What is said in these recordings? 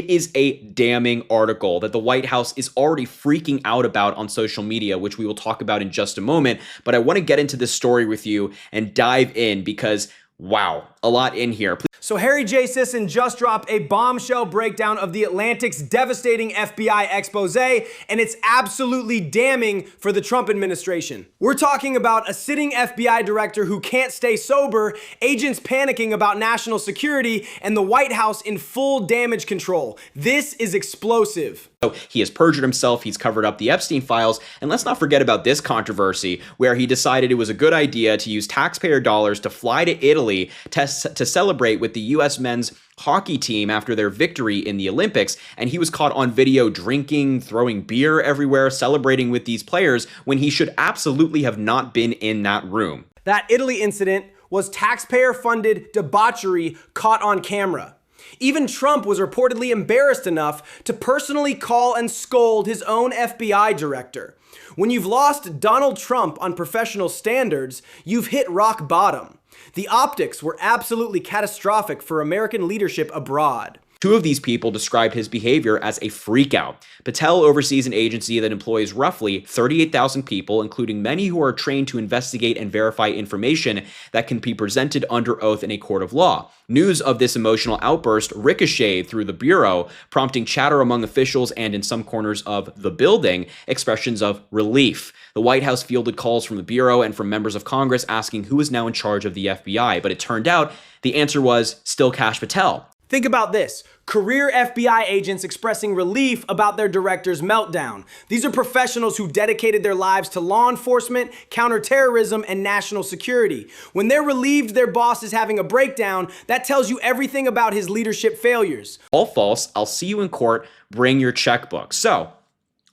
It is a damning article that the White House is already freaking out about on social media, which we will talk about in just a moment. But I want to get into this story with you and dive in because, wow, a lot in here. So Harry J. Sisson just dropped a bombshell breakdown of The Atlantic's devastating FBI expose, and it's absolutely damning for the Trump administration. We're talking about a sitting FBI director who can't stay sober, agents panicking about national security, and the White House in full damage control. This is explosive. So he has perjured himself, he's covered up the Epstein files, and let's not forget about this controversy where he decided it was a good idea to use taxpayer dollars to fly to Italy to celebrate with the U.S. men's hockey team after their victory in the Olympics, and he was caught on video drinking, throwing beer everywhere, celebrating with these players when he should absolutely have not been in that room. That Italy incident was taxpayer-funded debauchery caught on camera. Even Trump was reportedly embarrassed enough to personally call and scold his own FBI director. When you've lost Donald Trump on professional standards, you've hit rock bottom. The optics were absolutely catastrophic for American leadership abroad. Two of these people described his behavior as a freakout. Patel oversees an agency that employs roughly 38,000 people, including many who are trained to investigate and verify information that can be presented under oath in a court of law. News of this emotional outburst ricocheted through the bureau, prompting chatter among officials and in some corners of the building, expressions of relief. The White House fielded calls from the bureau and from members of Congress asking who is now in charge of the FBI, but it turned out the answer was still Kash Patel. Think about this. Career FBI agents expressing relief about their director's meltdown. These are professionals who dedicated their lives to law enforcement, counterterrorism, and national security. When they're relieved their boss is having a breakdown, that tells you everything about his leadership failures. All false. I'll see you in court. Bring your checkbook. So,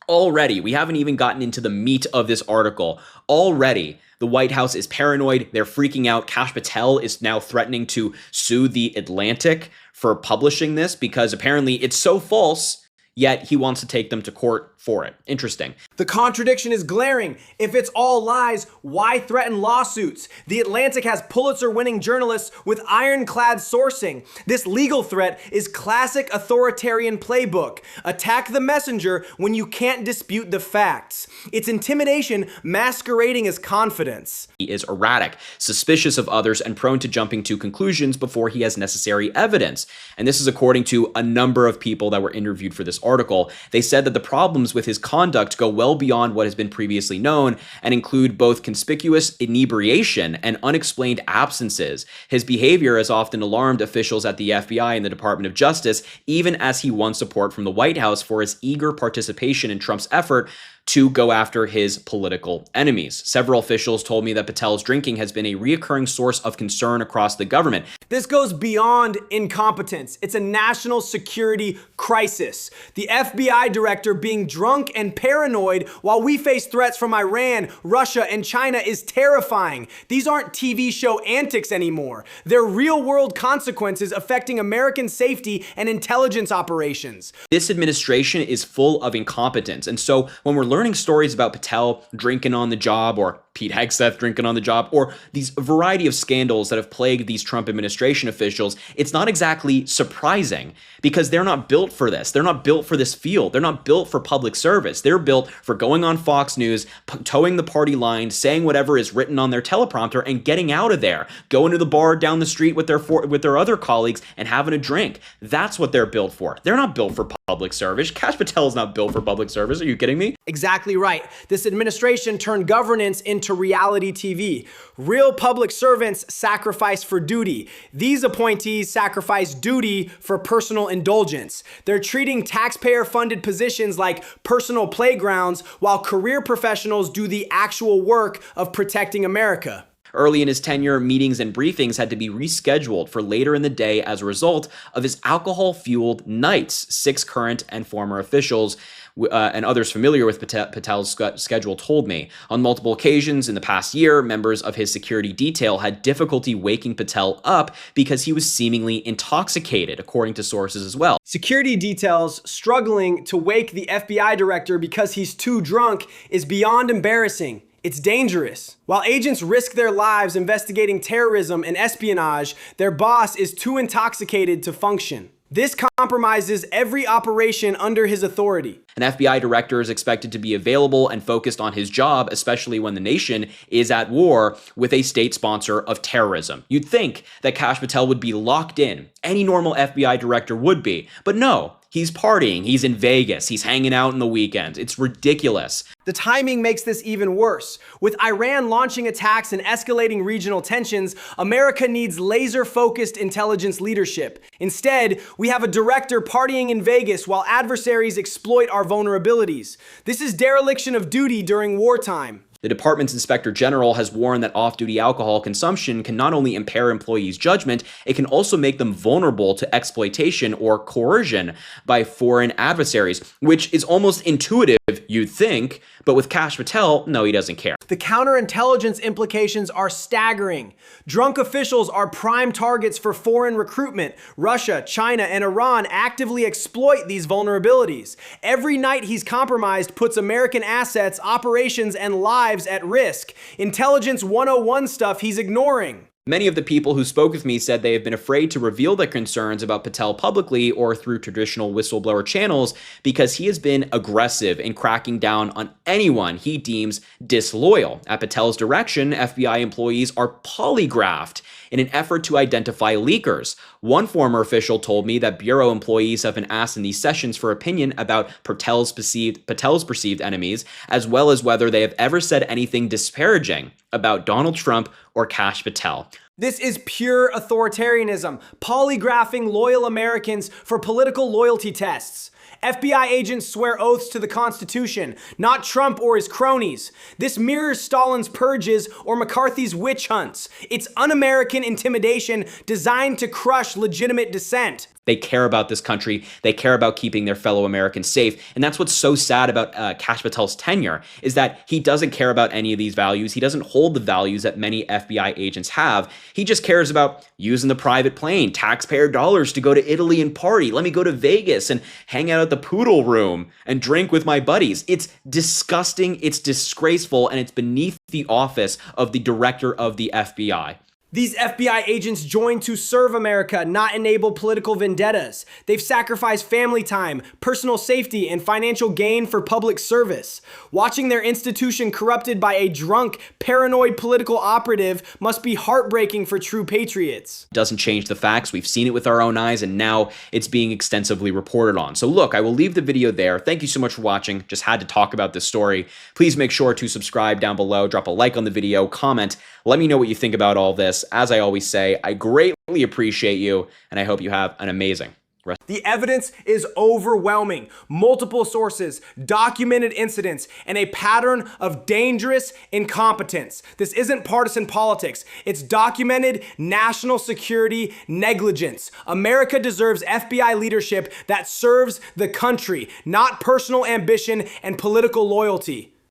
already, we haven't even gotten into the meat of this article. Already, the White House is paranoid. They're freaking out. Kash Patel is now threatening to sue The Atlantic for publishing this because apparently it's so false, yet he wants to take them to court for it. Interesting. The contradiction is glaring. If it's all lies, why threaten lawsuits? The Atlantic has Pulitzer-winning journalists with ironclad sourcing. This legal threat is classic authoritarian playbook. Attack the messenger when you can't dispute the facts. It's intimidation masquerading as confidence. He is erratic, suspicious of others, and prone to jumping to conclusions before he has necessary evidence. And this is according to a number of people that were interviewed for this article. They said that the problems with his conduct go well beyond what has been previously known and include both conspicuous inebriation and unexplained absences. His behavior has often alarmed officials at the FBI and the Department of Justice, even as he won support from the White House for his eager participation in Trump's effort to go after his political enemies. Several officials told me that Patel's drinking has been a reoccurring source of concern across the government. This goes beyond incompetence. It's a national security crisis. The FBI director being drunk and paranoid while we face threats from Iran, Russia, and China is terrifying. These aren't TV show antics anymore. They're real-world consequences affecting American safety and intelligence operations. This administration is full of incompetence, and so when we're learning stories about Patel drinking on the job, or Pete Hegseth drinking on the job, or these variety of scandals that have plagued these Trump administration officials, it's not exactly surprising because they're not built for this. They're not built for this field. They're not built for public service. They're built for going on Fox News, towing the party line, saying whatever is written on their teleprompter, and getting out of there, going to the bar down the street with their other colleagues and having a drink. That's what they're built for. They're not built for public service. Kash Patel is not built for public service. Are you kidding me? Exactly right. This administration turned governance into reality TV. Real public servants sacrifice for duty. These appointees sacrifice duty for personal indulgence. They're treating taxpayer-funded positions like personal playgrounds while career professionals do the actual work of protecting America. Early in his tenure, meetings and briefings had to be rescheduled for later in the day as a result of his alcohol-fueled nights. 6 current and former officials and others familiar with Patel's schedule told me. On multiple occasions in the past year, members of his security detail had difficulty waking Patel up because he was seemingly intoxicated, according to sources as well. Security details struggling to wake the FBI director because he's too drunk is beyond embarrassing. It's dangerous. While agents risk their lives investigating terrorism and espionage, their boss is too intoxicated to function. This compromises every operation under his authority. An FBI director is expected to be available and focused on his job, especially when the nation is at war with a state sponsor of terrorism. You'd think that Kash Patel would be locked in. Any normal FBI director would be. But no, he's partying, he's in Vegas, he's hanging out in the weekends. It's ridiculous. The timing makes this even worse. With Iran launching attacks and escalating regional tensions, America needs laser-focused intelligence leadership. Instead, we have a director partying in Vegas while adversaries exploit our vulnerabilities. This is dereliction of duty during wartime. The department's inspector general has warned that off-duty alcohol consumption can not only impair employees' judgment, it can also make them vulnerable to exploitation or coercion by foreign adversaries, which is almost intuitive, you'd think, but with Kash Patel, no, he doesn't care. The counterintelligence implications are staggering. Drunk officials are prime targets for foreign recruitment. Russia, China, and Iran actively exploit these vulnerabilities. Every night he's compromised puts American assets, operations, and lives at risk. Intelligence 101 stuff he's ignoring. Many of the people who spoke with me said they have been afraid to reveal their concerns about Patel publicly or through traditional whistleblower channels because he has been aggressive in cracking down on anyone he deems disloyal. At Patel's direction, FBI employees are polygraphed in an effort to identify leakers. One former official told me that Bureau employees have been asked in these sessions for opinion about Patel's perceived enemies, as well as whether they have ever said anything disparaging about Donald Trump or Kash Patel. This is pure authoritarianism, polygraphing loyal Americans for political loyalty tests. FBI agents swear oaths to the Constitution, not Trump or his cronies. This mirrors Stalin's purges or McCarthy's witch hunts. It's un-American intimidation designed to crush legitimate dissent. They care about this country. They care about keeping their fellow Americans safe. And that's what's so sad about Kash Patel's tenure, is that he doesn't care about any of these values. He doesn't hold the values that many FBI agents have. He just cares about using the private plane, taxpayer dollars to go to Italy and party. Let me go to Vegas and hang out at the poodle room and drink with my buddies. It's disgusting, it's disgraceful, and it's beneath the office of the director of the FBI. These FBI agents joined to serve America, not enable political vendettas. They've sacrificed family time, personal safety, and financial gain for public service. Watching their institution corrupted by a drunk, paranoid political operative must be heartbreaking for true patriots. Doesn't change the facts. We've seen it with our own eyes, and now it's being extensively reported on. So look, I will leave the video there. Thank you so much for watching. Just had to talk about this story. Please make sure to subscribe down below, drop a like on the video, comment. Let me know what you think about all this. As I always say, I greatly appreciate you, and I hope you have an amazing rest. The evidence is overwhelming. Multiple sources, documented incidents, and a pattern of dangerous incompetence. This isn't partisan politics. It's documented national security negligence. America deserves FBI leadership that serves the country, not personal ambition and political loyalty.